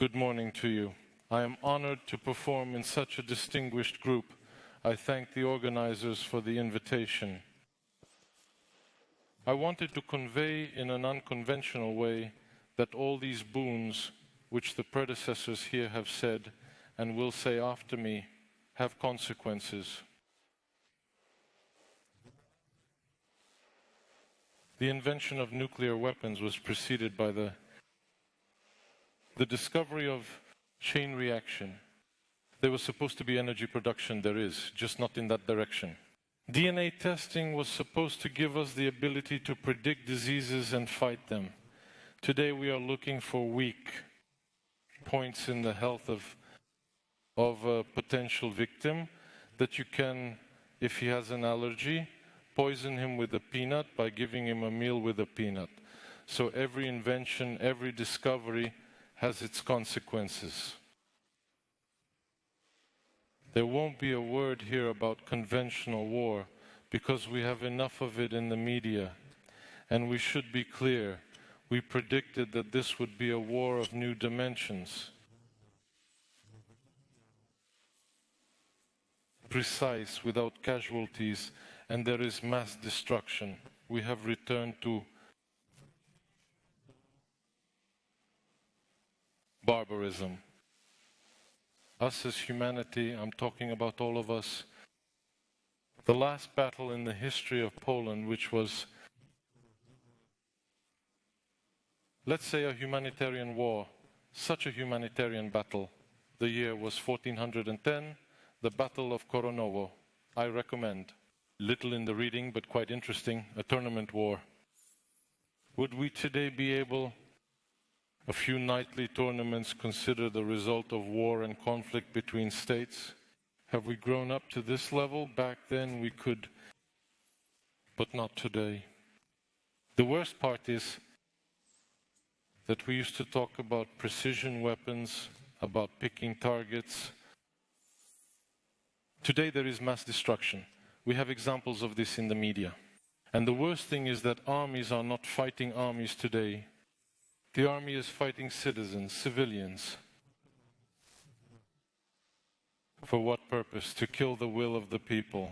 Good morning to you. I am honored to perform in such a distinguished group. I thank the organizers for the invitation. I wanted to convey in an unconventional way that all these boons, which the predecessors here have said and will say after me, have consequences. The invention of nuclear weapons was preceded by the discovery of chain reaction. There was supposed to be energy production, there is, just not in that direction. DNA testing was supposed to give us the ability to predict diseases and fight them. Today we are looking for weak points in the health of a potential victim that you can, if he has an allergy, poison him with a peanut by giving him a meal with a peanut. So every invention, every discovery has its consequences. There won't be a word here about conventional war because we have enough of it in the media. And we should be clear, we predicted that this would be a war of new dimensions. Precise, without casualties, and there is mass destruction. We have returned to barbarism. Us as humanity, I'm talking about all of us. The last battle in the history of Poland, which was, let's say, a humanitarian war, such a humanitarian battle. The year was 1410, the Battle of Koronowo. I recommend. Little in the reading, but quite interesting, a tournament war. Would we today be able, a few nightly tournaments, consider the result of war and conflict between states? Have we grown up to this level? Back then we could, but not today. The worst part is that we used to talk about precision weapons, about picking targets. Today there is mass destruction. We have examples of this in the media. And the worst thing is that armies are not fighting armies today. The army is fighting citizens, civilians. For what purpose? To kill the will of the people.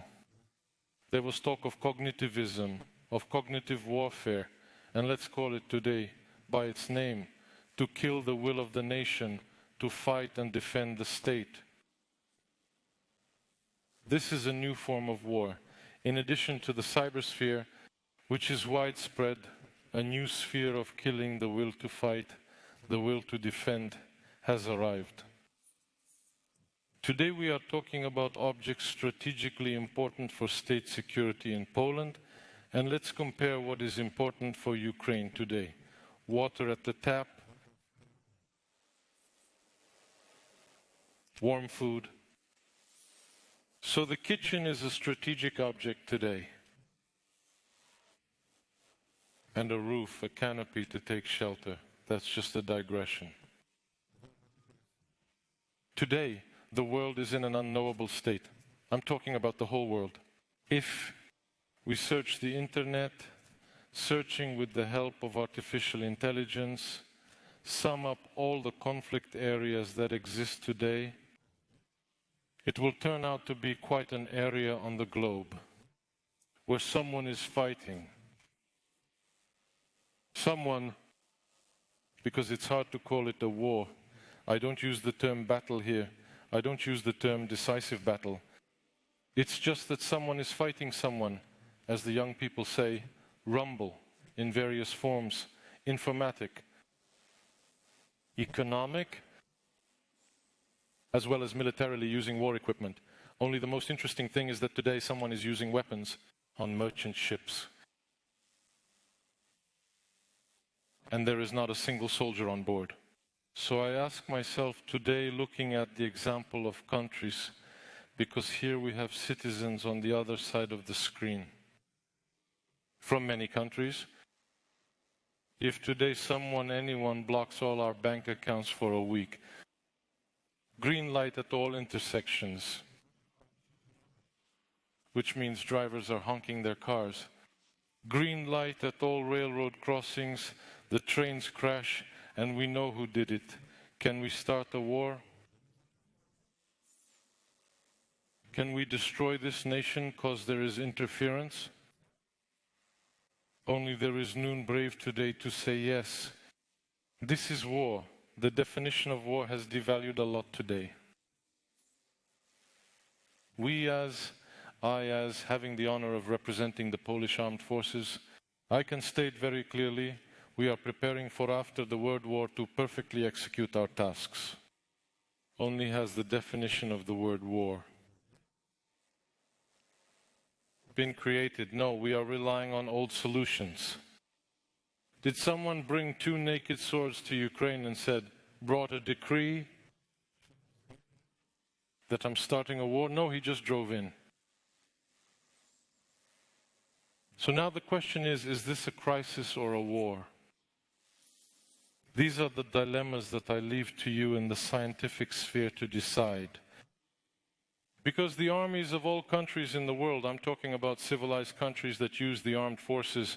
There was talk of cognitivism, of cognitive warfare, and let's call it today by its name, to kill the will of the nation, to fight and defend the state. This is a new form of war. In addition to the cybersphere, which is widespread, a new sphere of killing the will to fight, the will to defend, has arrived. Today we are talking about objects strategically important for state security in Poland, and let's compare what is important for Ukraine today. Water at the tap, warm food. So the kitchen is a strategic object today. And a roof, a canopy to take shelter. That's just a digression. Today, the world is in an unknowable state. I'm talking about the whole world. If we search the internet, searching with the help of artificial intelligence, sum up all the conflict areas that exist today, it will turn out to be quite an area on the globe where someone is fighting. Someone, because it's hard to call it a war. I don't use the term battle here. I don't use the term decisive battle. It's just that someone is fighting someone, as the young people say, rumble in various forms, informatic, economic, as well as militarily using war equipment. Only the most interesting thing is that today someone is using weapons on merchant ships. And there is not a single soldier on board. So I ask myself today, looking at the example of countries, because here we have citizens on the other side of the screen from many countries. If today anyone blocks all our bank accounts for a week, green light at all intersections, which means drivers are honking their cars. Green light at all railroad crossings, the trains crash, and we know who did it. Can we start a war? Can we destroy this nation because there is interference? Only there is none brave today to say yes. This is war. The definition of war has devalued a lot today. I as having the honor of representing the Polish Armed Forces, I can state very clearly, we are preparing for after the World War to perfectly execute our tasks. Only has the definition of the word war been created? No, we are relying on old solutions. Did someone bring 2 naked swords to Ukraine and brought a decree that I'm starting a war? No, he just drove in. So now the question is this a crisis or a war? These are the dilemmas that I leave to you in the scientific sphere to decide. Because the armies of all countries in the world, I'm talking about civilized countries that use the armed forces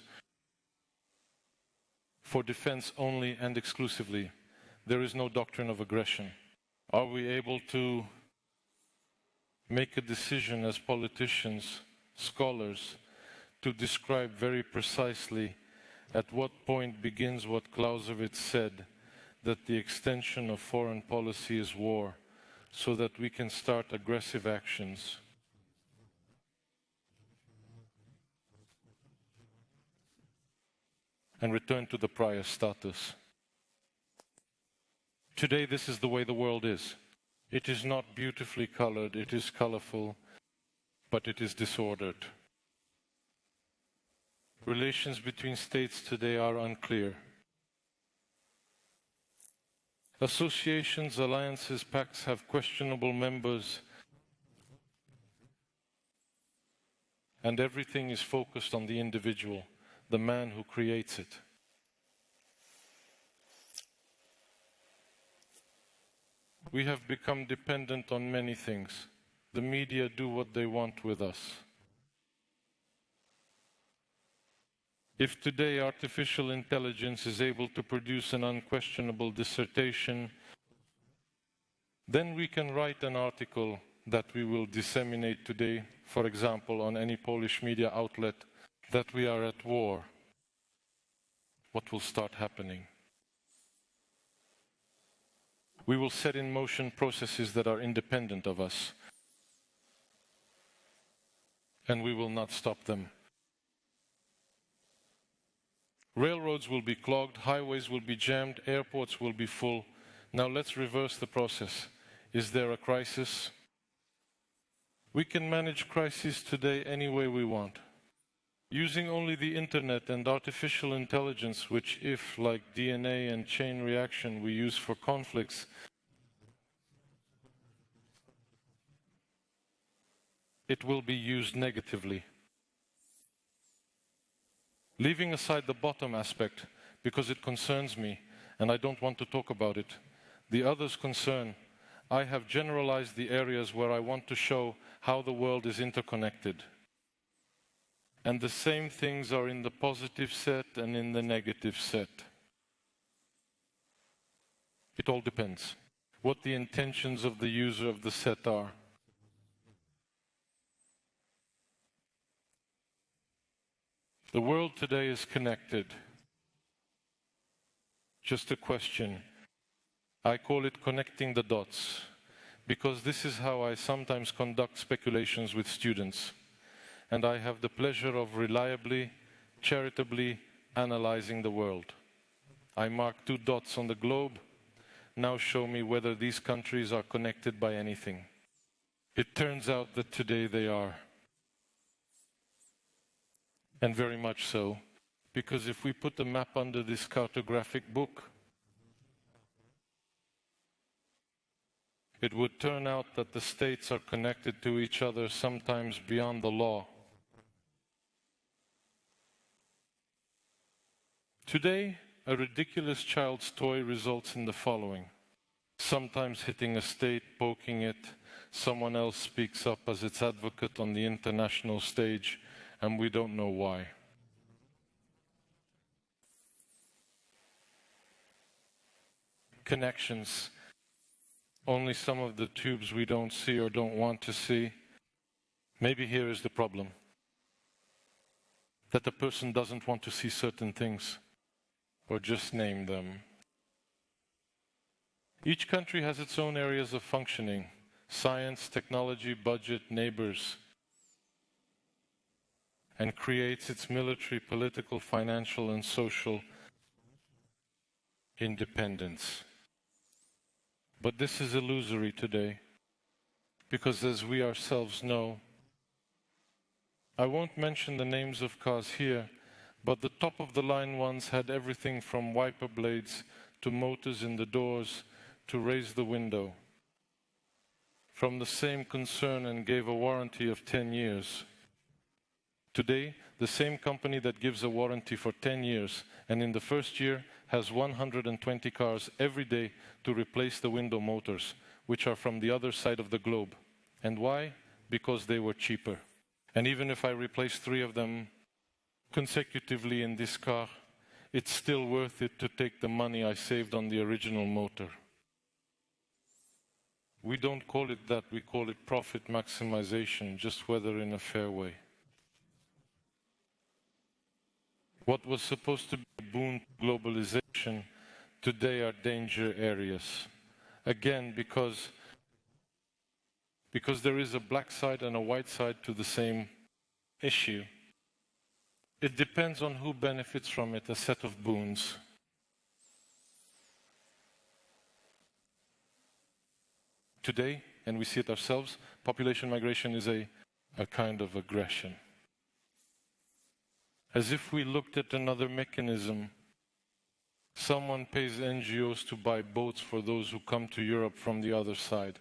for defense only and exclusively. There is no doctrine of aggression. Are we able to make a decision as politicians, scholars, to describe very precisely at what point begins what Clausewitz said, that the extension of foreign policy is war, so that we can start aggressive actions? And return to the prior status. Today, this is the way the world is. It is not beautifully colored, it is colorful, but it is disordered. Relations between states today are unclear. Associations, alliances, pacts have questionable members, and everything is focused on the individual, the man who creates it. We have become dependent on many things. The media do what they want with us. If today artificial intelligence is able to produce an unquestionable dissertation, then we can write an article that we will disseminate today, for example, on any Polish media outlet, that we are at war. What will start happening? We will set in motion processes that are independent of us, and we will not stop them. Railroads will be clogged, highways will be jammed, airports will be full. Now let's reverse the process. Is there a crisis? We can manage crises today any way we want. Using only the internet and artificial intelligence, which if, like DNA and chain reaction, we use for conflicts, it will be used negatively. Leaving aside the bottom aspect, because it concerns me, and I don't want to talk about it, the others concern, I have generalized the areas where I want to show how the world is interconnected. And the same things are in the positive set and in the negative set. It all depends what the intentions of the user of the set are. The world today is connected. Just a question. I call it connecting the dots, because this is how I sometimes conduct speculations with students. And I have the pleasure of reliably, charitably analyzing the world. I mark 2 dots on the globe. Now show me whether these countries are connected by anything. It turns out that today they are. And very much so, because if we put a map under this cartographic book, it would turn out that the states are connected to each other, sometimes beyond the law. Today, a ridiculous child's toy results in the following. Sometimes hitting a state, poking it, someone else speaks up as its advocate on the international stage, and we don't know why. connections, only some of the tubes we don't see or don't want to see. Maybe here is the problem. That the person doesn't want to see certain things, or just name them. Each country has its own areas of functioning: science, technology, budget, neighbors, and creates its military, political, financial, and social independence. But this is illusory today, because as we ourselves know, I won't mention the names of cars here, but the top-of-the-line ones had everything from wiper blades to motors in the doors to raise the window, from the same concern, and gave a warranty of 10 years. Today, the same company that gives a warranty for 10 years and in the first year has 120 cars every day to replace the window motors, which are from the other side of the globe. And why? Because they were cheaper. And even if I replace 3 of them consecutively in this car, it's still worth it to take the money I saved on the original motor. We don't call it that, we call it profit maximization, just whether in a fair way. What was supposed to be a boon to globalization today are danger areas. Again, because there is a black side and a white side to the same issue. It depends on who benefits from it, a set of boons. Today, and we see it ourselves, population migration is a kind of aggression. As if we looked at another mechanism. Someone pays NGOs to buy boats for those who come to Europe from the other side.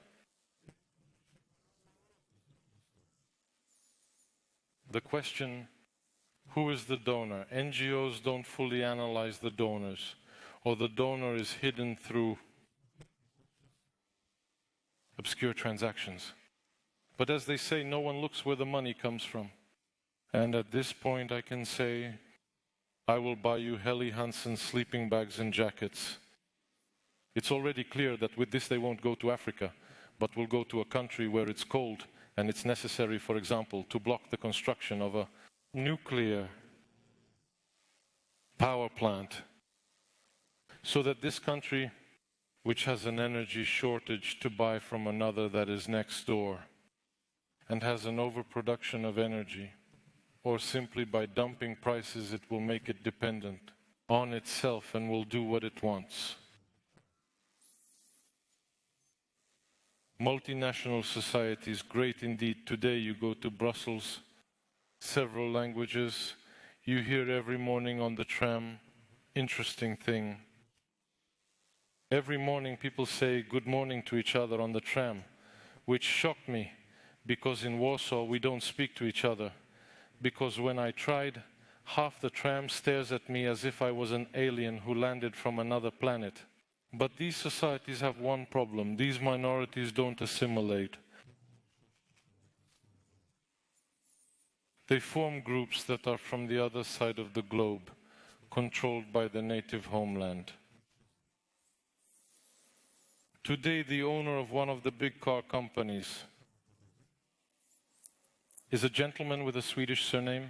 The question, who is the donor? NGOs don't fully analyze the donors, or the donor is hidden through obscure transactions. But as they say, no one looks where the money comes from. And at this point I can say, I will buy you Helly Hansen sleeping bags and jackets. It's already clear that with this they won't go to Africa, but will go to a country where it's cold and it's necessary, for example, to block the construction of a nuclear power plant. So that this country, which has an energy shortage to buy from another that is next door, and has an overproduction of energy, or simply by dumping prices it will make it dependent on itself and will do what it wants. Multinational societies, great indeed. Today you go to Brussels, several languages, you hear every morning on the tram, interesting thing. Every morning people say good morning to each other on the tram, which shocked me, because in Warsaw we don't speak to each other. Because when I tried, half the tram stares at me as if I was an alien who landed from another planet. But these societies have one problem: these minorities don't assimilate. They form groups that are from the other side of the globe, controlled by the native homeland. Today, the owner of one of the big car companies is a gentleman with a Swedish surname,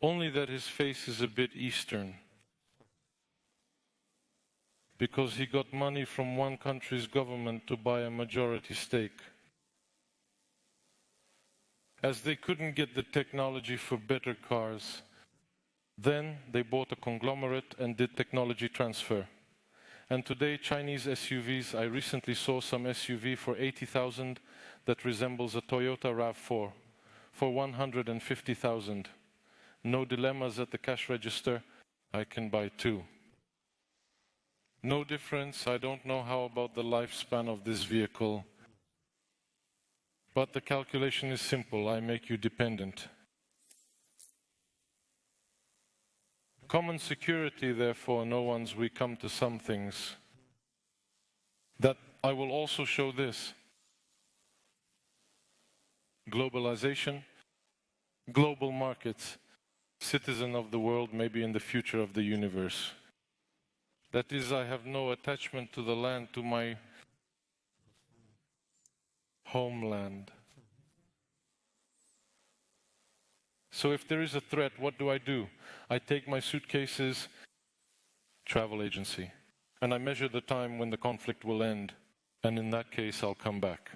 only that his face is a bit Eastern, because he got money from one country's government to buy a majority stake. As they couldn't get the technology for better cars, then they bought a conglomerate and did technology transfer. And today, Chinese SUVs, I recently saw some SUV for 80,000 that resembles a Toyota RAV4 for 150,000. No dilemmas at the cash register, I can buy 2. No difference, I don't know how about the lifespan of this vehicle. But the calculation is simple, I make you dependent. Common security, therefore, no one's, we come to some things. That I will also show this. Globalization, global markets, citizen of the world, maybe in the future of the universe. That is, I have no attachment to the land, to my homeland. So if there is a threat, what do? I take my suitcases, travel agency, and I measure the time when the conflict will end, and in that case, I'll come back.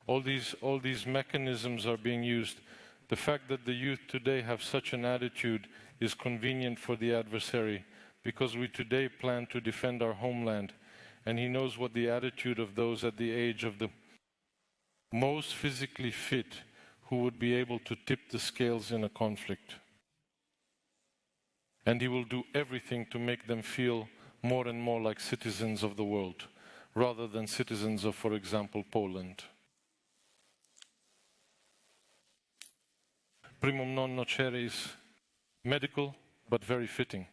All these mechanisms are being used. The fact that the youth today have such an attitude is convenient for the adversary, because we today plan to defend our homeland, and he knows what the attitude of those at the age of the most physically fit who would be able to tip the scales in a conflict. And he will do everything to make them feel more and more like citizens of the world, rather than citizens of, for example, Poland. Primum non nocere is medical, but very fitting.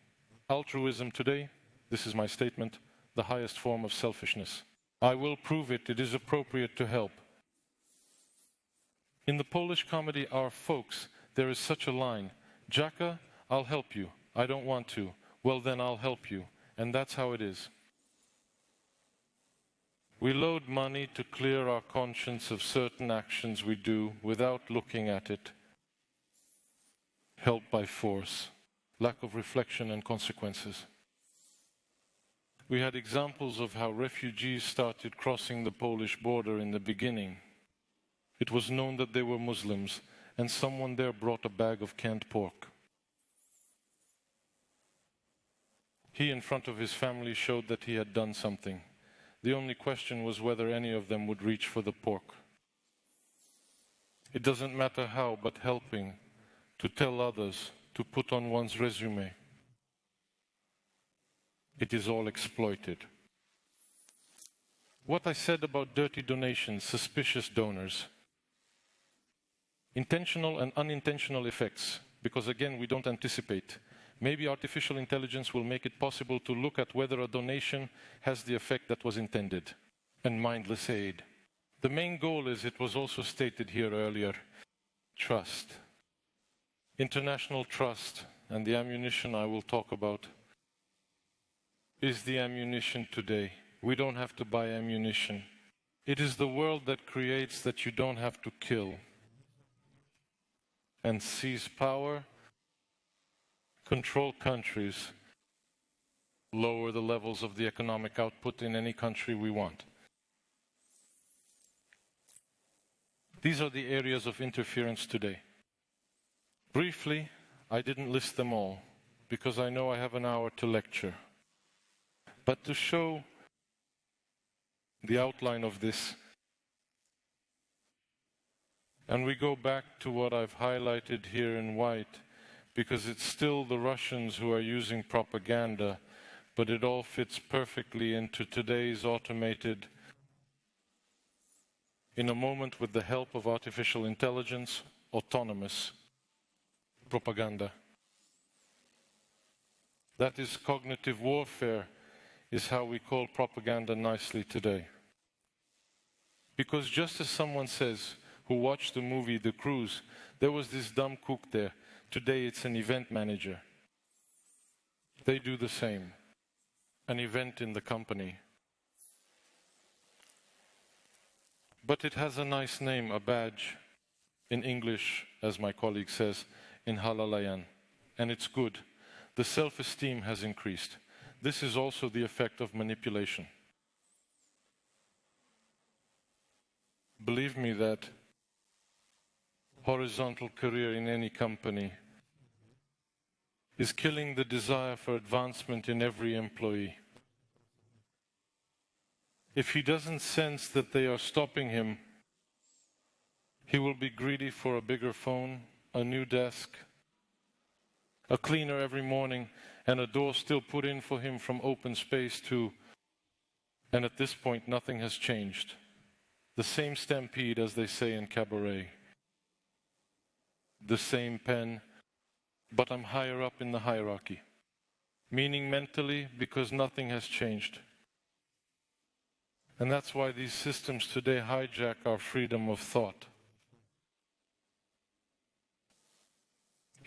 Altruism today, this is my statement, the highest form of selfishness. I will prove it, it is appropriate to help. In the Polish comedy Our Folks, there is such a line, Jaka, I'll help you. I don't want to. Well, then I'll help you. And that's how it is. We load money to clear our conscience of certain actions we do without looking at it. Help by force, lack of reflection and consequences. We had examples of how refugees started crossing the Polish border in the beginning. It was known that they were Muslims, and someone there brought a bag of canned pork. He, in front of his family, showed that he had done something. The only question was whether any of them would reach for the pork. It doesn't matter how, but helping, to tell others, to put on one's resume. It is all exploited. What I said about dirty donations, suspicious donors, intentional and unintentional effects, because again, we don't anticipate. Maybe artificial intelligence will make it possible to look at whether a donation has the effect that was intended, and mindless aid. The main goal is, it was also stated here earlier, trust. International trust, and the ammunition I will talk about, is the ammunition today. We don't have to buy ammunition. It is the world that creates that you don't have to kill and seize power, control countries, lower the levels of the economic output in any country we want. These are the areas of interference today. Briefly, I didn't list them all, because I know I have an hour to lecture. But to show the outline of this, and we go back to what I've highlighted here in white, because it's still the Russians who are using propaganda, but it all fits perfectly into today's automated, in a moment with the help of artificial intelligence, autonomous propaganda. That is cognitive warfare, is how we call propaganda nicely today. Because just as someone says, who watched the movie The Cruise, there was this dumb cook there. Today it's an event manager. They do the same. An event in the company. But it has a nice name, a badge. In English, as my colleague says, in Halalayan. And it's good. The self-esteem has increased. This is also the effect of manipulation. Believe me that horizontal career in any company is killing the desire for advancement in every employee. If he doesn't sense that they are stopping him, he will be greedy for a bigger phone, a new desk, a cleaner every morning, and a door still put in for him from open space to, and at this point nothing has changed. The same stampede, as they say in cabaret. The same pen, but I'm higher up in the hierarchy. Meaning mentally, because nothing has changed. And that's why these systems today hijack our freedom of thought.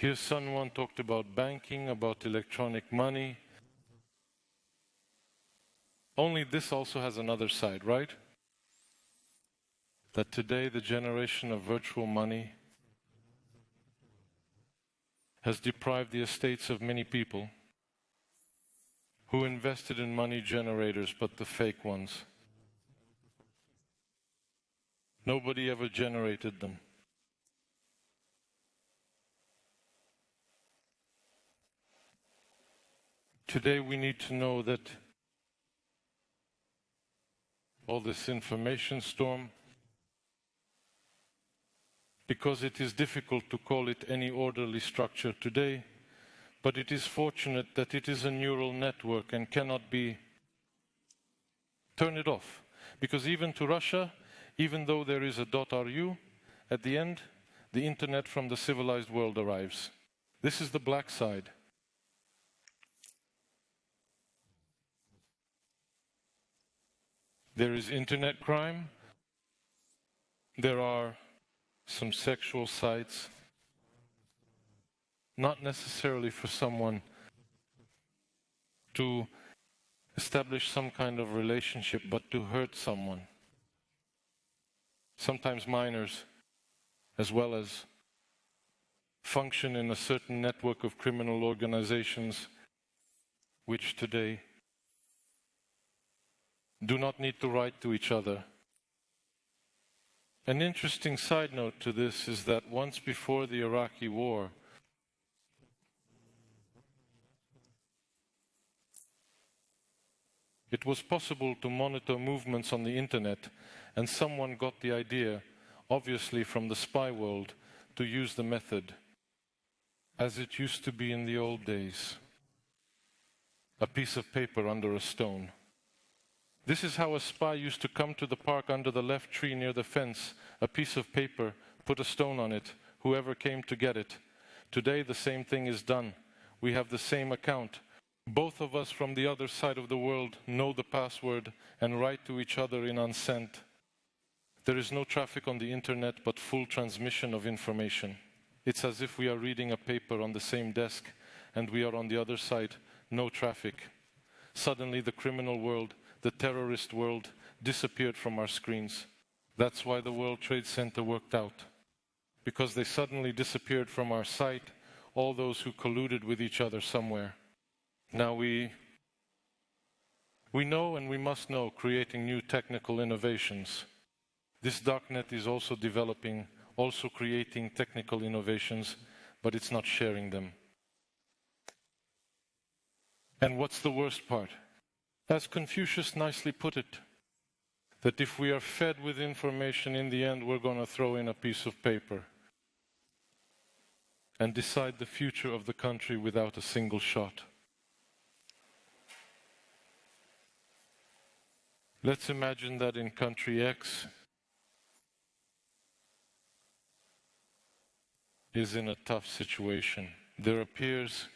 Here someone talked about banking, about electronic money. Only this also has another side, right? That today the generation of virtual money has deprived the estates of many people who invested in money generators, but the fake ones. Nobody ever generated them. Today we need to know that all this information storm, because it is difficult to call it any orderly structure today, but it is fortunate that it is a neural network and cannot be turned off. Because even to Russia, even though there is a .ru, at the end, the internet from the civilized world arrives. This is the black side. There is internet crime. There are some sexual sites, not necessarily for someone to establish some kind of relationship, but to hurt someone. Sometimes minors, as well as function in a certain network of criminal organizations, which today do not need to write to each other. An interesting side note to this is that once before the Iraqi war, it was possible to monitor movements on the internet, and someone got the idea, obviously from the spy world, to use the method as it used to be in the old days. A piece of paper under a stone. This is how a spy used to come to the park under the left tree near the fence, a piece of paper, put a stone on it, whoever came to get it. Today the same thing is done. We have the same account. Both of us from the other side of the world know the password and write to each other in unsent. There is no traffic on the internet, but full transmission of information. It's as if we are reading a paper on the same desk and we are on the other side, no traffic. Suddenly the criminal world, the terrorist world, disappeared from our screens. That's why the World Trade Center worked out. Because they suddenly disappeared from our sight, all those who colluded with each other somewhere. Now we know and we must know, creating new technical innovations. This darknet is also developing, also creating technical innovations, but it's not sharing them. And what's the worst part? As Confucius nicely put it, that if we are fed with information, in the end we're going to throw in a piece of paper and decide the future of the country without a single shot. Let's imagine that in country X is in a tough situation. There appears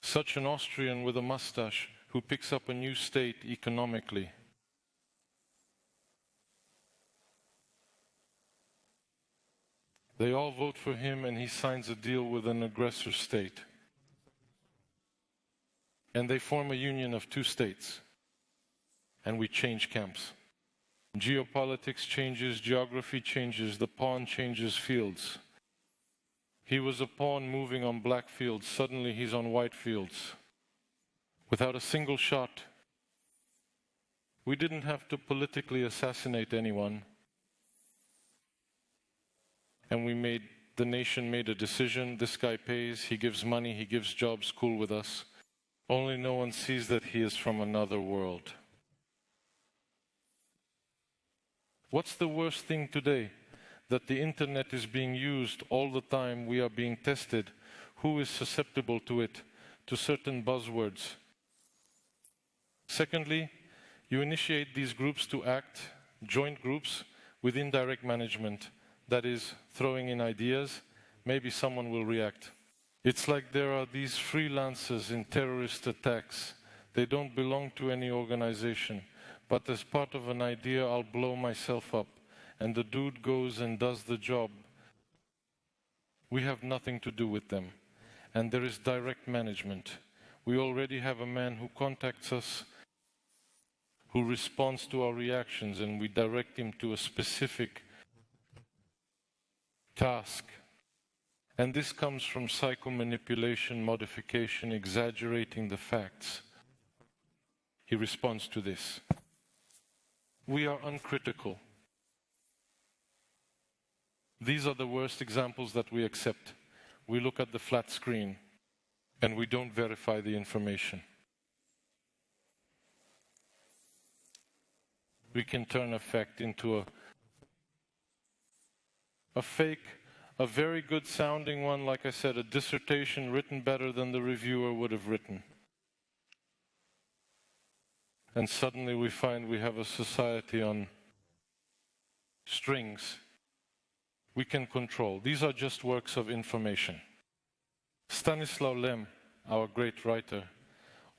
such an Austrian with a mustache who picks up a new state economically. They all vote for him and he signs a deal with an aggressor state. And they form a union of two states. And we change camps. Geopolitics changes, geography changes, the pawn changes fields. He was a pawn moving on black fields, suddenly he's on white fields. Without a single shot. We didn't have to politically assassinate anyone. And the nation made a decision, this guy pays, he gives money, he gives jobs, cool with us. Only no one sees that he is from another world. What's the worst thing today? That the internet is being used all the time, we are being tested. Who is susceptible to it? To certain buzzwords. Secondly, you initiate these groups to act, joint groups, with indirect management. That is, throwing in ideas, maybe someone will react. It's like there are these freelancers in terrorist attacks. They don't belong to any organization. But as part of an idea, I'll blow myself up. And the dude goes and does the job. We have nothing to do with them. And there is direct management. We already have a man who contacts us, who responds to our reactions, and we direct him to a specific task. And this comes from psychomanipulation, modification, exaggerating the facts. He responds to this. We are uncritical. These are the worst examples that we accept. We look at the flat screen and we don't verify the information. We can turn a fact into a fake, a very good sounding one, like I said, a dissertation written better than the reviewer would have written. And suddenly we find we have a society on strings we can control. These are just works of information. Stanislaw Lem, our great writer,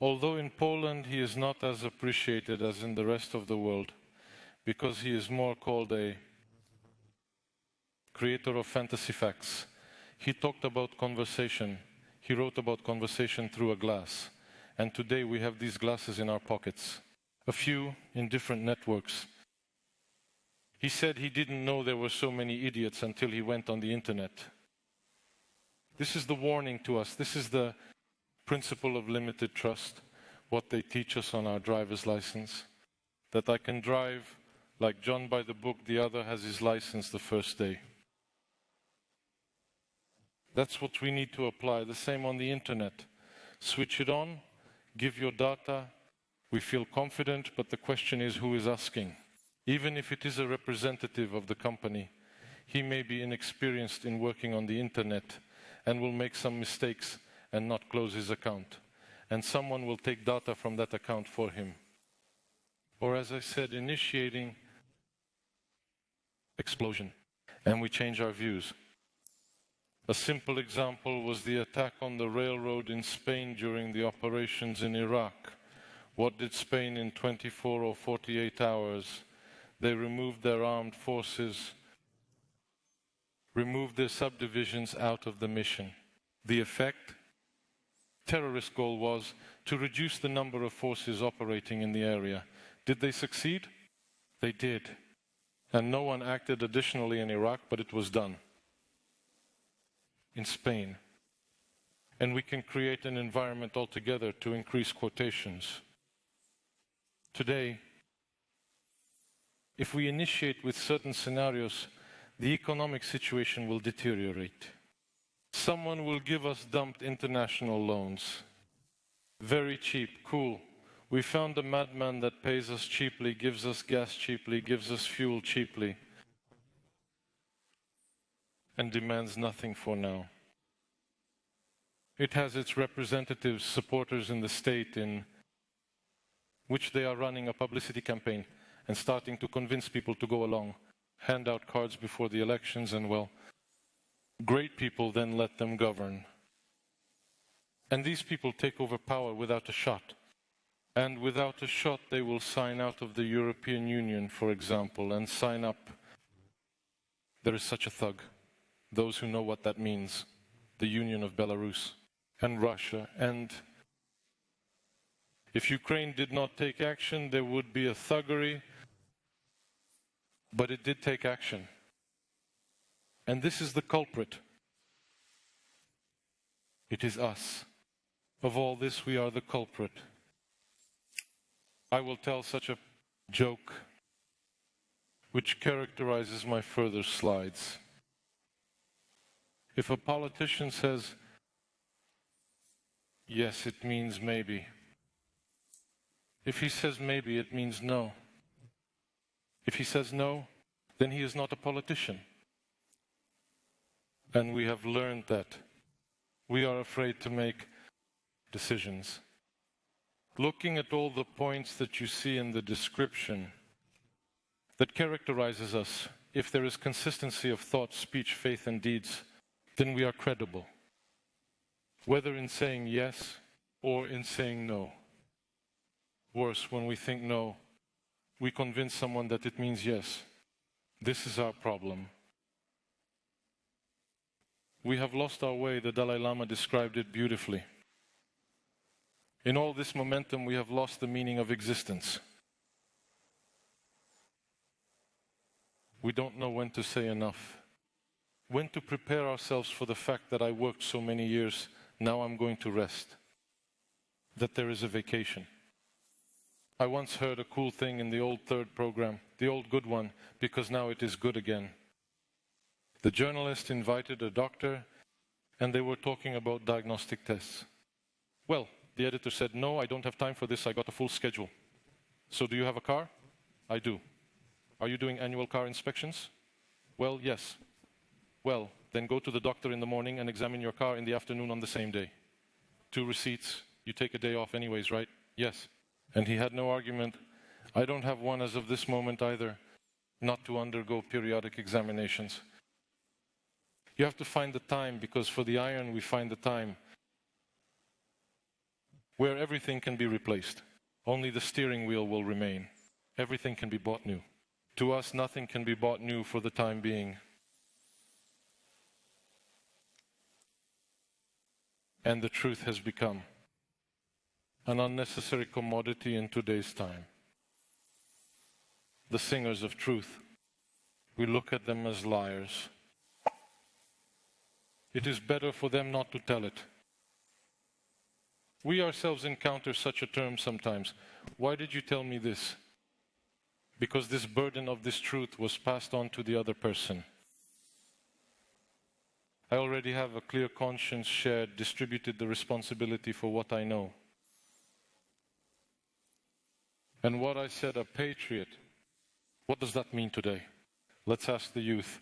although in Poland he is not as appreciated as in the rest of the world, because he is more called a creator of fantasy facts. He talked about conversation. He wrote about conversation through a glass. And today we have these glasses in our pockets, a few in different networks. He said he didn't know there were so many idiots until he went on the internet. This is the warning to us. This is the principle of limited trust, what they teach us on our driver's license. That I can drive like John by the book, the other has his license the first day. That's what we need to apply. The same on the internet. Switch it on, give your data. We feel confident, but the question is who is asking? Even if it is a representative of the company, he may be inexperienced in working on the internet and will make some mistakes and not close his account. And someone will take data from that account for him. Or as I said, initiating explosion. And we change our views. A simple example was the attack on the railroad in Spain during the operations in Iraq. What did Spain in 24 or 48 hours? They removed their armed forces, removed their subdivisions out of the mission. The effect? Terrorist goal was to reduce the number of forces operating in the area. Did they succeed? They did. And no one acted additionally in Iraq, but it was done. In Spain. And we can create an environment altogether to increase quotations. Today, if we initiate with certain scenarios, the economic situation will deteriorate. Someone will give us dumped international loans. Very cheap, cool. We found a madman that pays us cheaply, gives us gas cheaply, gives us fuel cheaply, and demands nothing for now. It has its representatives, supporters in the state in which they are running a publicity campaign and starting to convince people to go along, hand out cards before the elections, and well, great people then let them govern. And these people take over power without a shot. And without a shot, they will sign out of the European Union, for example, and sign up. There is such a thug. Those who know what that means. The Union of Belarus and Russia. And if Ukraine did not take action, there would be a thuggery. But it did take action. And this is the culprit. It is us. Of all this, we are the culprit. I will tell such a joke which characterizes my further slides. If a politician says, yes, it means maybe. If he says maybe, it means no. If he says no, then he is not a politician. And we have learned that we are afraid to make decisions. Looking at all the points that you see in the description that characterizes us, if there is consistency of thought, speech, faith, and deeds, then we are credible. Whether in saying yes or in saying no. Worse, when we think no, we convince someone that it means yes. This is our problem. We have lost our way. The Dalai Lama described it beautifully. In all this momentum, we have lost the meaning of existence. We don't know when to say enough, when to prepare ourselves for the fact that I worked so many years, now I'm going to rest, that there is a vacation. I once heard a cool thing in the old third program, the old good one, because now it is good again. The journalist invited a doctor, and they were talking about diagnostic tests. Well, the editor said, no, I don't have time for this, I got a full schedule. So do you have a car? I do. Are you doing annual car inspections? Well, yes. Well, then go to the doctor in the morning and examine your car in the afternoon on the same day. 2 receipts, you take a day off anyways, right? Yes. And he had no argument. I don't have one as of this moment either, not to undergo periodic examinations. You have to find the time, because for the iron we find the time where everything can be replaced. Only the steering wheel will remain. Everything can be bought new. To us, nothing can be bought new for the time being. And the truth has become an unnecessary commodity in today's time. The singers of truth, we look at them as liars. It is better for them not to tell it. We ourselves encounter such a term sometimes. Why did you tell me this? Because this burden of this truth was passed on to the other person. I already have a clear conscience shared, distributed the responsibility for what I know. And what I said, a patriot, what does that mean today? Let's ask the youth.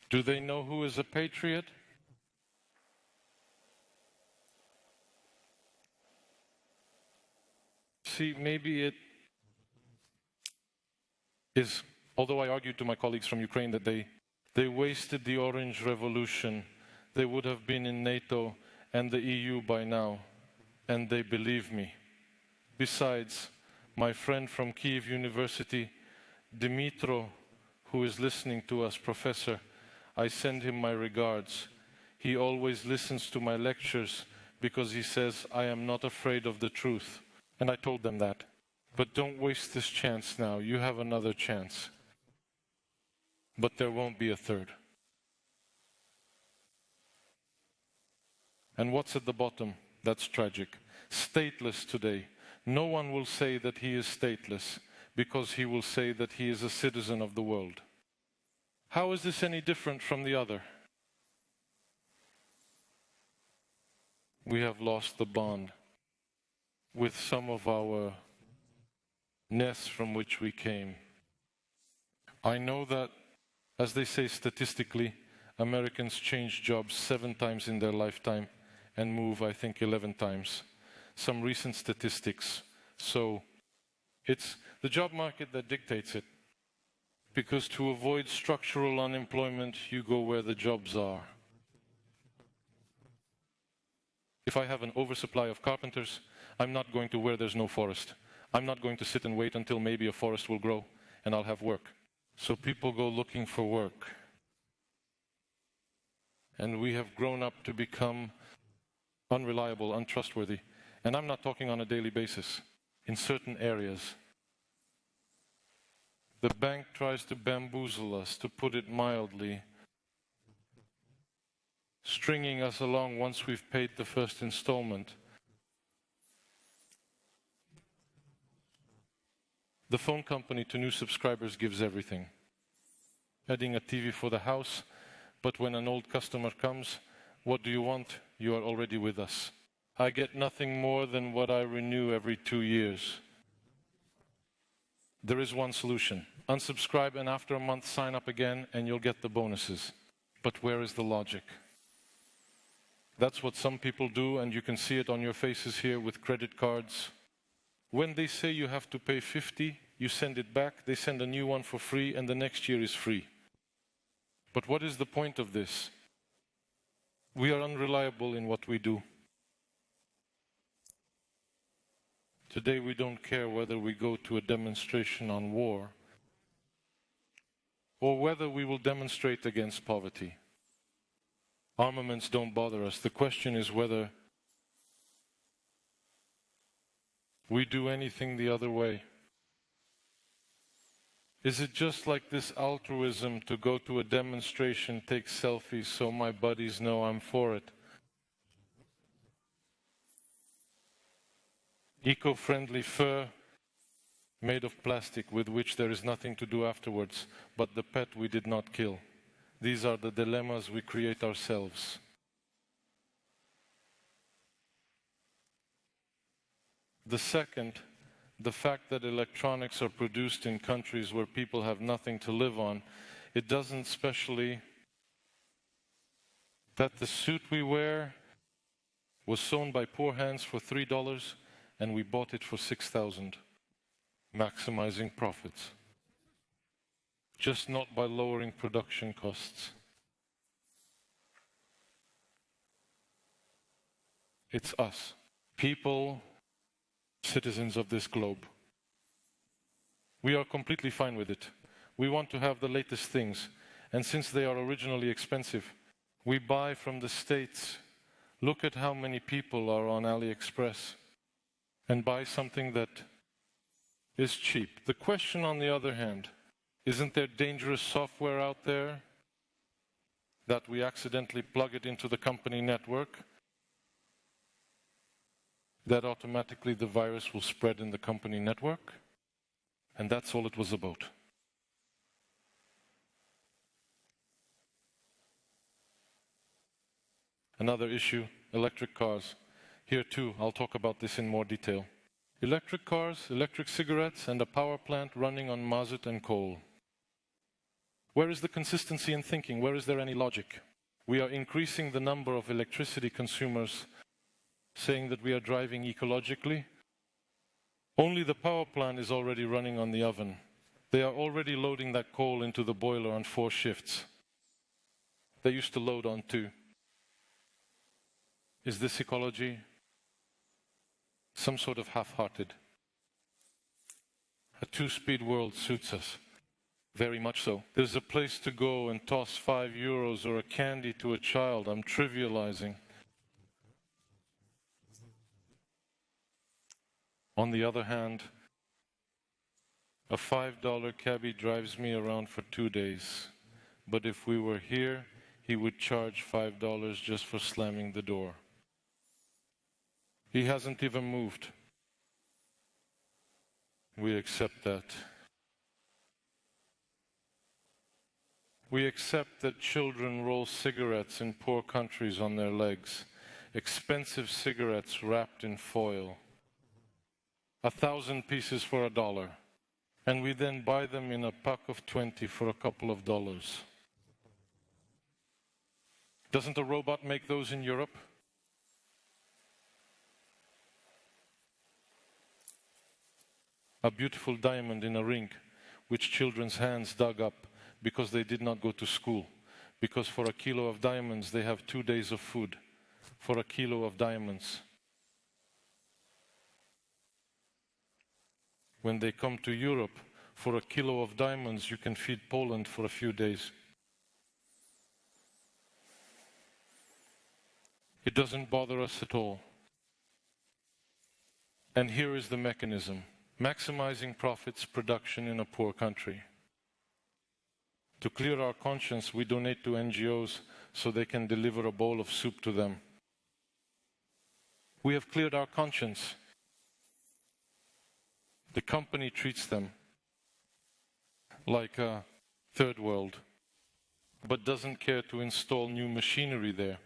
Do they know who is a patriot? See, maybe it is, although I argued to my colleagues from Ukraine that they wasted the Orange Revolution, they would have been in NATO and the EU by now, and they believe me. Besides, my friend from Kyiv University, Dimitro, who is listening to us, professor, I send him my regards. He always listens to my lectures because he says, I am not afraid of the truth. And I told them that. But don't waste this chance now. You have another chance. But there won't be a third. And what's at the bottom? That's tragic. Stateless today. No one will say that he is stateless because he will say that he is a citizen of the world. How is this any different from the other? We have lost the bond with some of our nests from which we came. I know that, as they say statistically, Americans change jobs 7 times in their lifetime and move, I think, 11 times. Some recent statistics. So it's the job market that dictates it. Because to avoid structural unemployment, you go where the jobs are. If I have an oversupply of carpenters, I'm not going to where there's no forest. I'm not going to sit and wait until maybe a forest will grow and I'll have work. So people go looking for work. And we have grown up to become unreliable, untrustworthy. And I'm not talking on a daily basis. In certain areas, the bank tries to bamboozle us, to put it mildly, stringing us along once we've paid the first installment. The phone company to new subscribers gives everything. Adding a TV for the house, but when an old customer comes, what do you want? You are already with us. I get nothing more than what I renew every 2 years. There is one solution. Unsubscribe and after a month sign up again and you'll get the bonuses. But where is the logic? That's what some people do, and you can see it on your faces here with credit cards. When they say you have to pay 50, you send it back, they send a new one for free, and the next year is free. But what is the point of this? We are unreliable in what we do. Today we don't care whether we go to a demonstration on war or whether we will demonstrate against poverty. Armaments don't bother us. The question is whether we do anything the other way. Is it just like this altruism to go to a demonstration, take selfies so my buddies know I'm for it? Eco-friendly fur made of plastic with which there is nothing to do afterwards, but the pet we did not kill. These are the dilemmas we create ourselves. The second, the fact that electronics are produced in countries where people have nothing to live on, it doesn't specially that the suit we wear was sewn by poor hands for $3 and we bought it for $6,000, maximizing profits. Just not by lowering production costs. It's us, people, citizens of this globe. We are completely fine with it. We want to have the latest things, and since they are originally expensive, we buy from the States. Look at how many people are on AliExpress and buy something that is cheap. The question, on the other hand, isn't there dangerous software out there that we accidentally plug it into the company network, that automatically the virus will spread in the company network? And that's all it was about. Another issue, electric cars. Here too, I'll talk about this in more detail. Electric cars, electric cigarettes, and a power plant running on mazut and coal. Where is the consistency in thinking? Where is there any logic? We are increasing the number of electricity consumers, saying that we are driving ecologically. Only the power plant is already running on the oven. They are already loading that coal into the boiler on 4 shifts. They used to load on 2. Is this ecology? Some sort of half-hearted. A 2-speed world suits us. Very much so. There's a place to go and toss €5 or a candy to a child. I'm trivializing. On the other hand, a $5 cabbie drives me around for 2 days. But if we were here, he would charge $5 just for slamming the door. He hasn't even moved. We accept that. We accept that children roll cigarettes in poor countries on their legs, expensive cigarettes wrapped in foil. 1,000 pieces for $1, and we then buy them in a pack of 20 for a couple of dollars. Doesn't a robot make those in Europe? A beautiful diamond in a ring, which children's hands dug up because they did not go to school. Because for a kilo of diamonds, they have 2 days of food. For a kilo of diamonds. When they come to Europe, for a kilo of diamonds, you can feed Poland for a few days. It doesn't bother us at all. And here is the mechanism. Maximizing profits production in a poor country. To clear our conscience, we donate to NGOs so they can deliver a bowl of soup to them. We have cleared our conscience. The company treats them like a third world, but doesn't care to install new machinery there,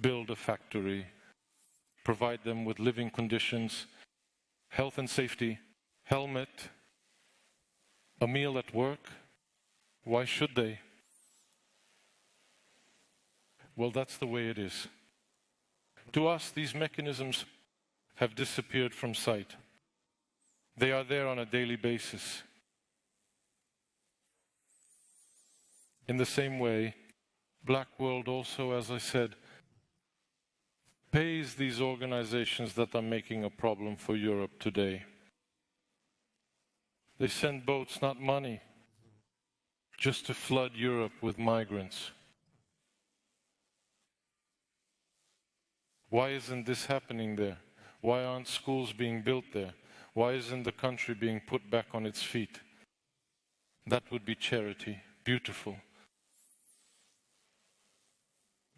build a factory, provide them with living conditions, health and safety, helmet, a meal at work. Why should they? Well, that's the way it is. To us, these mechanisms have disappeared from sight. They are there on a daily basis. In the same way, Black World also, as I said, pays these organizations that are making a problem for Europe today. They send boats, not money. just to flood Europe with migrants. Why isn't this happening there? Why aren't schools being built there? Why isn't the country being put back on its feet? That would be charity. Beautiful.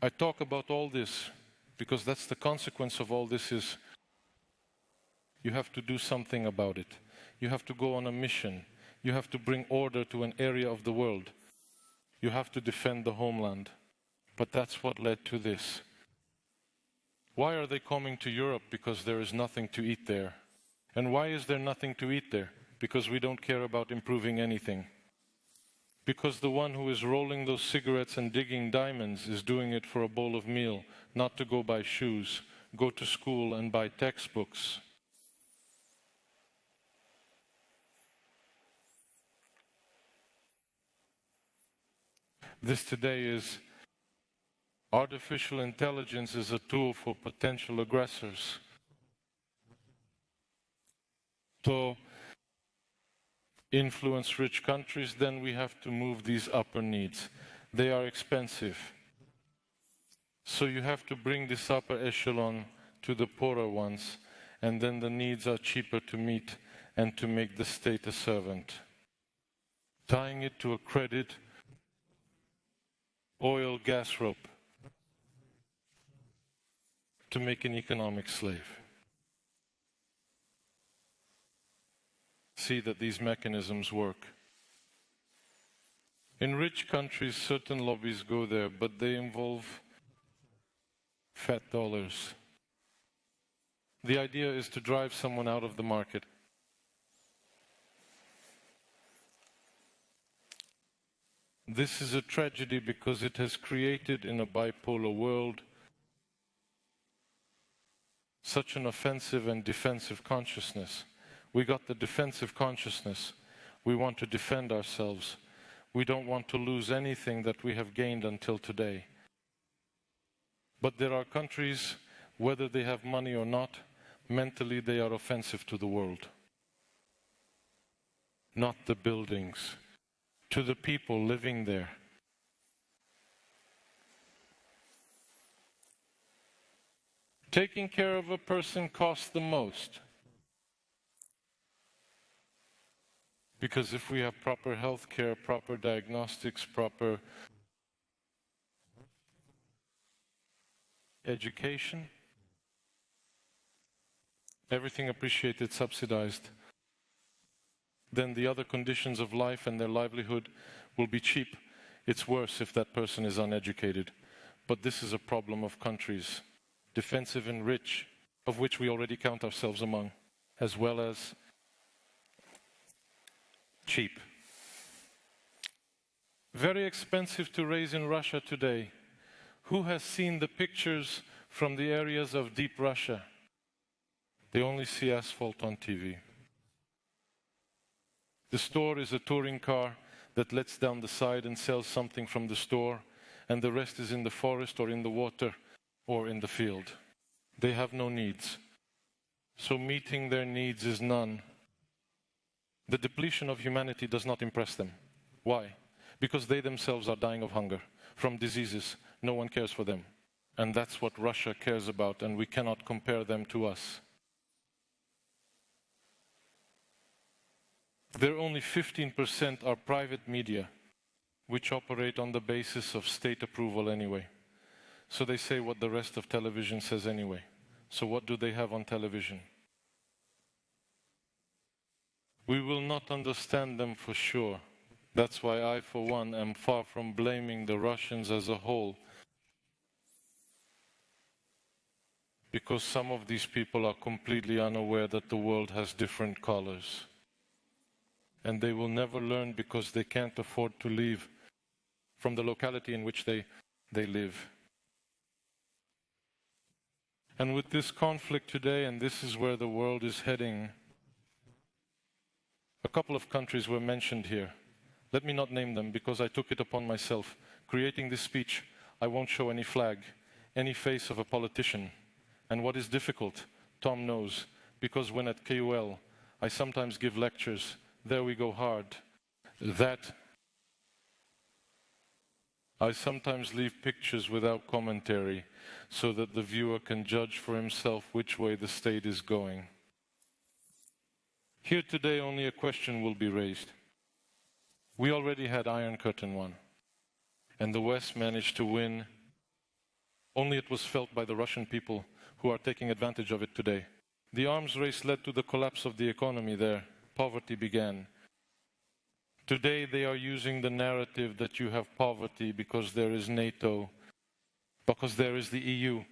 I talk about all this because that's the consequence of all this is you have to do something about it. You have to go on a mission. You have to bring order to an area of the world. You have to defend the homeland. But that's what led to this. Why are they coming to Europe? Because there is nothing to eat there. And why is there nothing to eat there? Because we don't care about improving anything. Because the one who is rolling those cigarettes and digging diamonds is doing it for a bowl of meal, not to go buy shoes, go to school and buy textbooks. This today is artificial intelligence is a tool for potential aggressors. To influence rich countries, then we have to move these upper needs. They are expensive. So you have to bring this upper echelon to the poorer ones, and then the needs are cheaper to meet and to make the state a servant. Tying it to a credit, oil, gas rope, to make an economic slave. See that these mechanisms work. In rich countries, certain lobbies go there, but they involve fat dollars. The idea is to drive someone out of the market. This is a tragedy because it has created in a bipolar world such an offensive and defensive consciousness. We got the defensive consciousness. We want to defend ourselves. We don't want to lose anything that we have gained until today. But there are countries, whether they have money or not, mentally they are offensive to the world. Not the buildings, to the people living there. Taking care of a person costs the most. Because if we have proper health care, proper diagnostics, proper education, everything appreciated, subsidized, then the other conditions of life and their livelihood will be cheap. It's worse if that person is uneducated. But this is a problem of countries, defensive and rich, of which we already count ourselves among, as well as cheap. Very expensive to raise in Russia today. Who has seen the pictures from the areas of deep Russia? They only see asphalt on TV. The store is a touring car that lets down the side and sells something from the store, and the rest is in the forest or in the water or in the field. They have no needs. So meeting their needs is none. The depletion of humanity does not impress them. Why? Because they themselves are dying of hunger, from diseases. No one cares for them. And that's what Russia cares about, and we cannot compare them to us. There only 15% are private media, which operate on the basis of state approval anyway. So they say what the rest of television says anyway. So what do they have on television? We will not understand them for sure. That's why I, for one, am far from blaming the Russians as a whole. Because some of these people are completely unaware that the world has different colors. And they will never learn because they can't afford to leave from the locality in which they live. And with this conflict today, and this is where the world is heading, a couple of countries were mentioned here. Let me not name them because I took it upon myself. Creating this speech, I won't show any flag, any face of a politician. And what is difficult, Tom knows, because when at KUL, I sometimes give lectures, there we go hard. That I sometimes leave pictures without commentary so that the viewer can judge for himself which way the state is going. Here today only a question will be raised. We already had Iron Curtain 1, and the West managed to win, only it was felt by the Russian people who are taking advantage of it today. The arms race led to the collapse of the economy there. Poverty began. Today they are using the narrative that you have poverty because there is NATO, because there is the EU.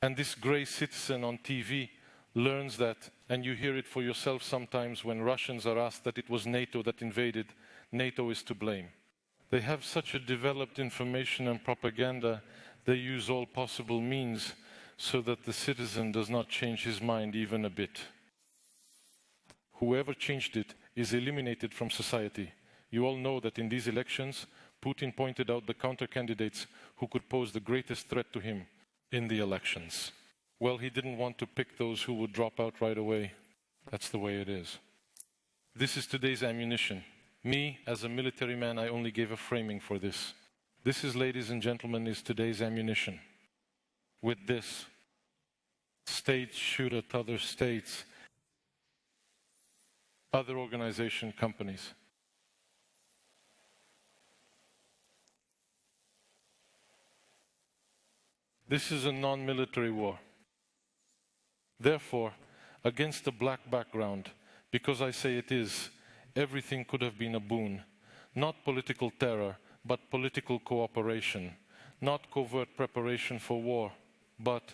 And this grey citizen on TV learns that, and you hear it for yourself sometimes when Russians are asked that it was NATO that invaded, NATO is to blame. They have such a developed information and propaganda, they use all possible means so that the citizen does not change his mind even a bit. Whoever changed it is eliminated from society. You all know that in these elections, Putin pointed out the counter-candidates who could pose the greatest threat to him in the elections. Well, he didn't want to pick those who would drop out right away. That's the way it is. This is today's ammunition. Me, as a military man, I only gave a framing for this. This is, ladies and gentlemen, is today's ammunition. With this, states shoot at other states, other organization, companies. This is a non-military war. Therefore, against a black background, because I say it is, everything could have been a boon. Not political terror, but political cooperation. Not covert preparation for war, but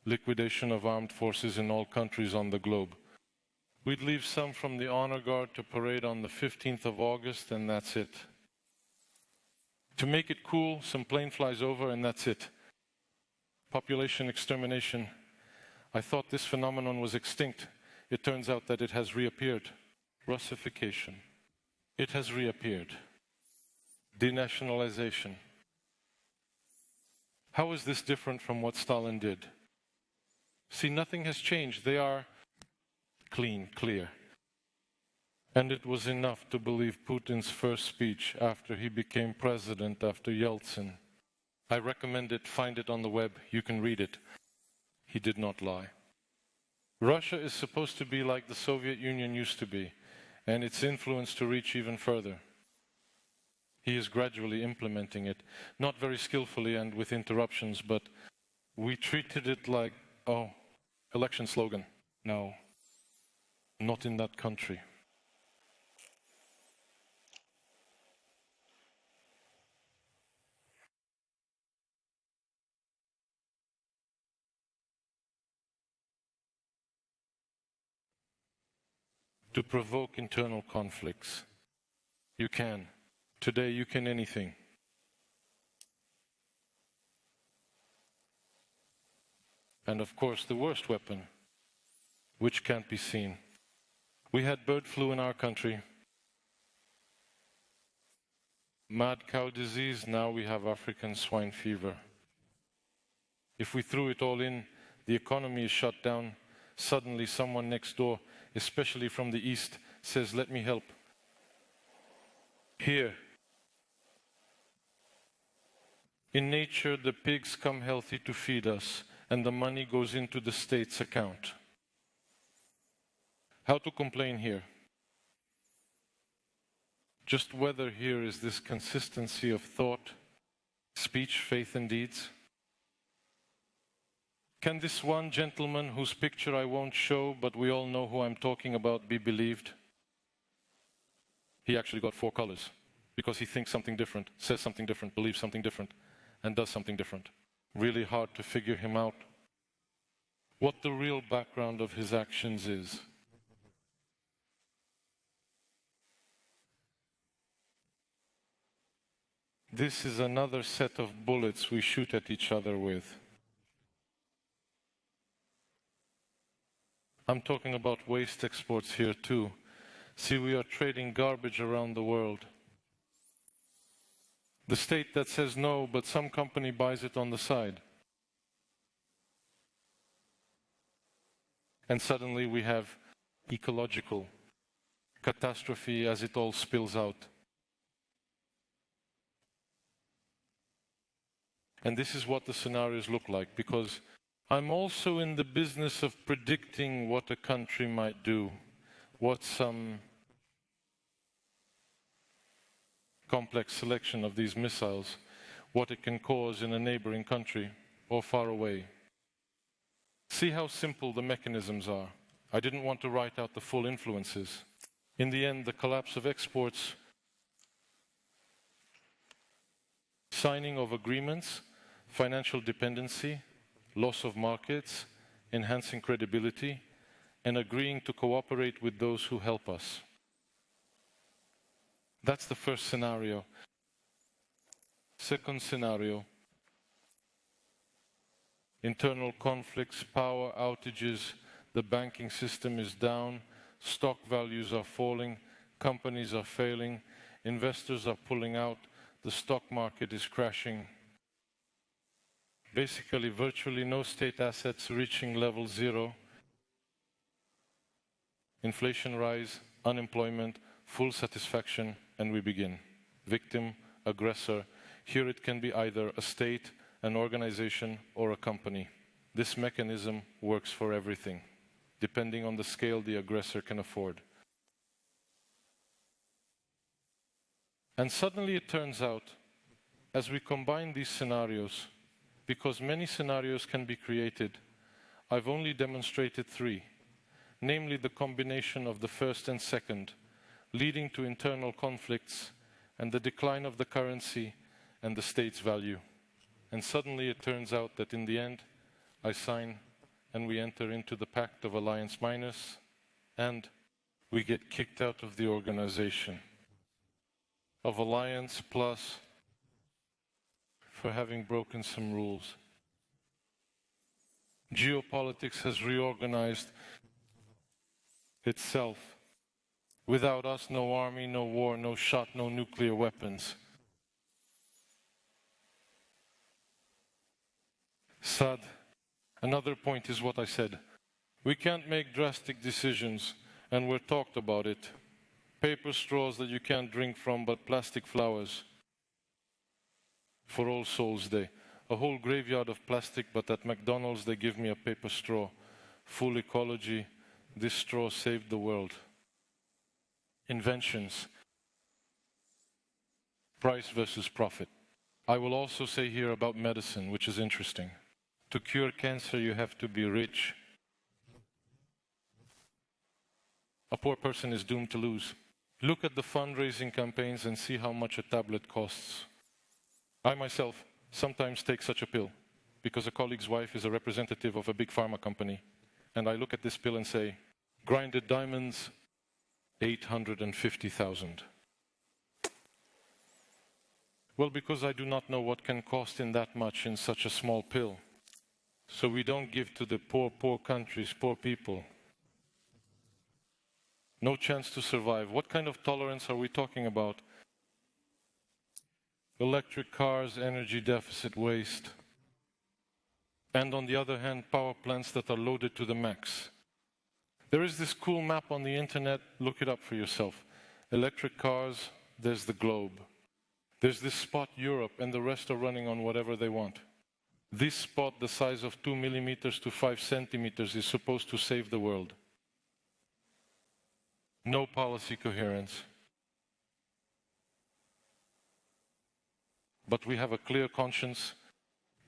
liquidation of armed forces in all countries on the globe. We'd leave some from the honor guard to parade on the 15th of August, and that's it. To make it cool, some plane flies over, and that's it. Population extermination. I thought this phenomenon was extinct. It turns out that it has reappeared. Russification. It has reappeared. Denationalization. How is this different from what Stalin did? See, nothing has changed. They are clean, clear. And it was enough to believe Putin's first speech after he became president after Yeltsin. I recommend it, find it on the web, you can read it. He did not lie. Russia is supposed to be like the Soviet Union used to be, and its influence to reach even further. He is gradually implementing it, not very skillfully and with interruptions, but we treated it like, oh, election slogan. No, not in that country. To provoke internal conflicts. You can. Today you can anything. And of course the worst weapon, which can't be seen. We had bird flu in our country. Mad cow disease, now we have African swine fever. If we threw it all in, the economy is shut down. Suddenly someone next door, especially from the east, says, let me help. Here. In nature, the pigs come healthy to feed us, and the money goes into the state's account. How to complain here? Just whether here is this consistency of thought, speech, faith, and deeds? Can this one gentleman, whose picture I won't show, but we all know who I'm talking about, be believed? He actually got 4 colors, because he thinks something different, says something different, believes something different, and does something different. Really hard to figure him out. What the real background of his actions is. This is another set of bullets we shoot at each other with. I'm talking about waste exports here too. See, we are trading garbage around the world. The state that says no, but some company buys it on the side. And suddenly we have ecological catastrophe as it all spills out. And this is what the scenarios look like, because I'm also in the business of predicting what a country might do, what some complex selection of these missiles, what it can cause in a neighboring country or far away. See how simple the mechanisms are. I didn't want to write out the full influences. In the end, the collapse of exports, signing of agreements, financial dependency, loss of markets, enhancing credibility, and agreeing to cooperate with those who help us. That's the first scenario. Second scenario, internal conflicts, power outages, the banking system is down, stock values are falling, companies are failing, investors are pulling out, the stock market is crashing. Basically, virtually no state assets reaching level zero, inflation rise, unemployment, full satisfaction, and we begin. Victim, aggressor. Here it can be either a state, an organization, or a company. This mechanism works for everything, depending on the scale the aggressor can afford. And suddenly it turns out, as we combine these scenarios, because many scenarios can be created, I've only demonstrated three, namely the combination of the first and second, leading to internal conflicts and the decline of the currency and the state's value. And suddenly it turns out that in the end, I sign and we enter into the Pact of Alliance Minus, and we get kicked out of the organization of Alliance Plus for having broken some rules. Geopolitics has reorganized itself. Without us, no army, no war, no shot, no nuclear weapons. Sad. Another point is what I said. We can't make drastic decisions, and we're talked about it. Paper straws that you can't drink from, but plastic flowers. For All Souls Day. A whole graveyard of plastic, but at McDonald's they give me a paper straw. Full ecology. This straw saved the world. Inventions. Price versus profit. I will also say here about medicine, which is interesting. To cure cancer, you have to be rich. A poor person is doomed to lose. Look at the fundraising campaigns and see how much a tablet costs. I myself sometimes take such a pill because a colleague's wife is a representative of a big pharma company. And I look at this pill and say, grinded diamonds, 850,000. Well, because I do not know what can cost in that much in such a small pill. So we don't give to the poor countries, poor people. No chance to survive. What kind of tolerance are we talking about? Electric cars, energy deficit, waste. And on the other hand, power plants that are loaded to the max. There is this cool map on the internet, look it up for yourself. Electric cars, there's the globe. There's this spot, Europe, and the rest are running on whatever they want. This spot, the size of 2 millimeters to 5 centimeters, is supposed to save the world. No policy coherence. But we have a clear conscience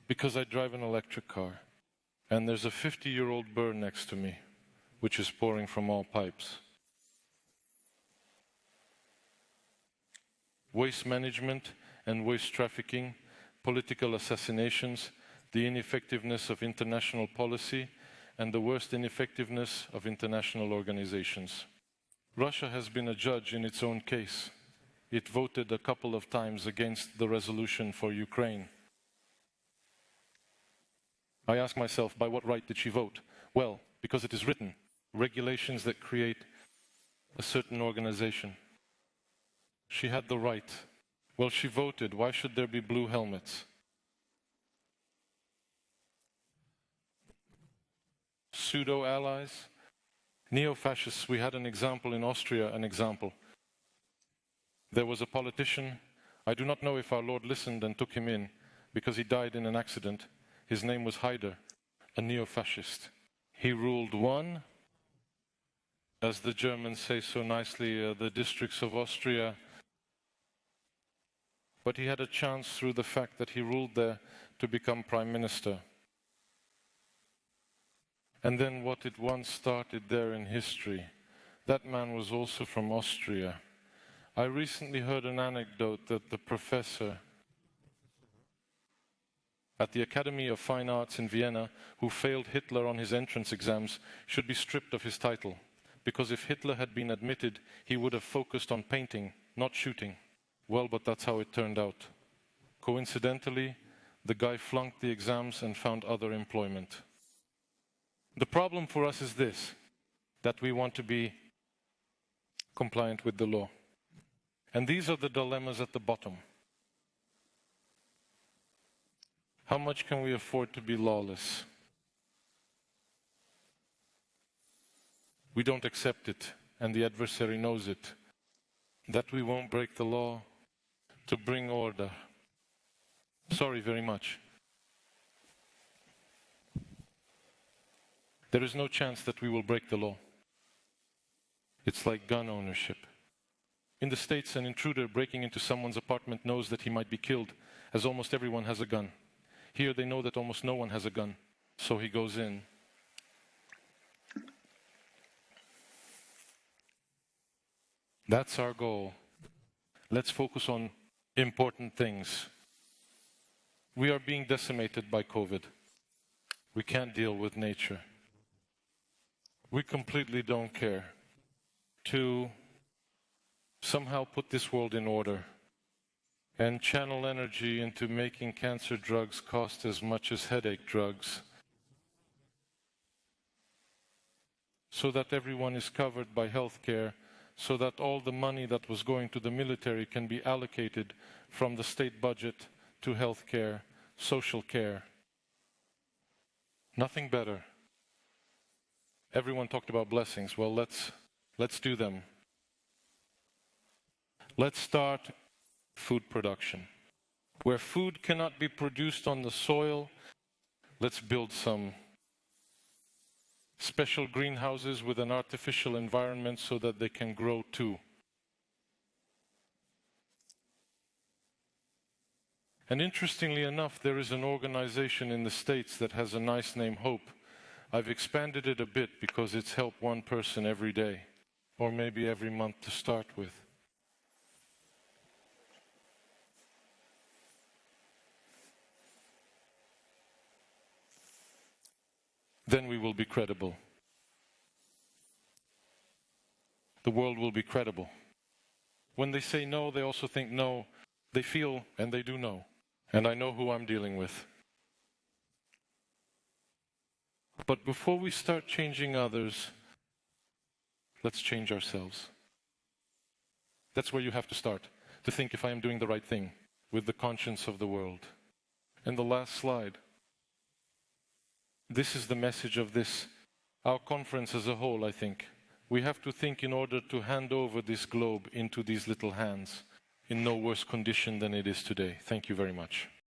because I drive an electric car. And there's a 50-year-old bird next to me, which is pouring from all pipes. Waste management and waste trafficking, political assassinations, the ineffectiveness of international policy, and the worst ineffectiveness of international organizations. Russia has been a judge in its own case. It voted a couple of times against the resolution for Ukraine. I ask myself, by what right did she vote? Well, because it is written, regulations that create a certain organization. She had the right. Well, she voted. Why should there be blue helmets? Pseudo-allies, neo-fascists. We had an example in Austria, There was a politician, I do not know if our Lord listened and took him in, because he died in an accident. His name was Haider, a neo-fascist. He ruled one, as the Germans say so nicely, the districts of Austria. But he had a chance through the fact that he ruled there to become prime minister. And then what it once started there in history, that man was also from Austria. I recently heard an anecdote that the professor at the Academy of Fine Arts in Vienna, who failed Hitler on his entrance exams, should be stripped of his title, because if Hitler had been admitted, he would have focused on painting, not shooting. Well, but that's how it turned out. Coincidentally, the guy flunked the exams and found other employment. The problem for us is this, that we want to be compliant with the law. And these are the dilemmas at the bottom. How much can we afford to be lawless? We don't accept it, and the adversary knows it, that we won't break the law to bring order. Sorry very much. There is no chance that we will break the law. It's like gun ownership. In the States, an intruder breaking into someone's apartment knows that he might be killed, as almost everyone has a gun. Here they know that almost no one has a gun, so he goes in. That's our goal. Let's focus on important things. We are being decimated by COVID. We can't deal with nature. We completely don't care to somehow put this world in order and channel energy into making cancer drugs cost as much as headache drugs, so that everyone is covered by health care, so that all the money that was going to the military can be allocated from the state budget to health care, social care. Nothing better. Everyone talked about blessings. Well, let's do them. Let's start food production. Where food cannot be produced on the soil, let's build some special greenhouses with an artificial environment so that they can grow too. And interestingly enough, there is an organization in the States that has a nice name, Hope. I've expanded it a bit because it's helped one person every day, or maybe every month to start with. Then we will be credible. The world will be credible. When they say no, they also think no. They feel and they do know. And I know who I'm dealing with. But before we start changing others, let's change ourselves. That's where you have to start, to think if I am doing the right thing with the conscience of the world. And the last slide. This is the message of this, our conference as a whole, I think. We have to think in order to hand over this globe into these little hands in no worse condition than it is today. Thank you very much.